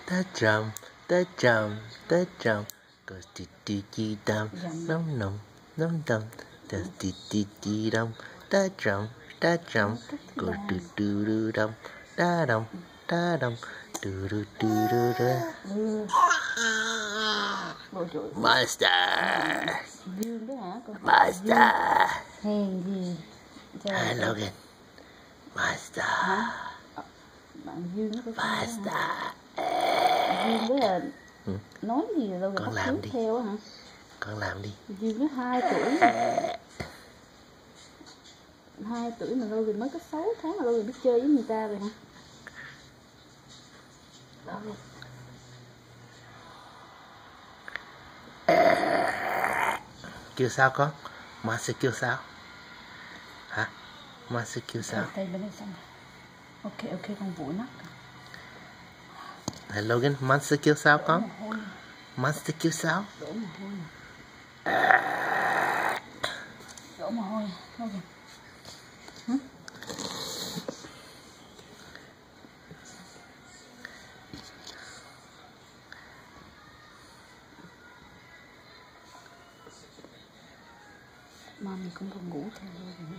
ta trầm, ta trầm, ta trầm, có tí tí tí đam, nông nông, nông đầm, ta tí tí tí đam, ta trầm, có tu tu tu đam, ta đam, tu tu tu tu tu. Master, Master. Hèn gì? Hello again, Master. Bạn Dương nó Master. Dương với là nói gì rồi Con làm đi. Theo hả? Con làm đi. Dương nó 2 tuổi. 2 tuổi mà Logan mới có 6 tháng mà Logan biết chơi với người ta rồi hả? Kêu sao con? Master kêu sao? Hả? Master kêu sao? Tay bên đây xong rồi. Ok con vỗ nắp. Hello again, Master kêu sao con? Master kêu sao? Đổ mồ hôi nè. Đổ mồ hôi Logan. Mami cũng còn ngủ theo Logan.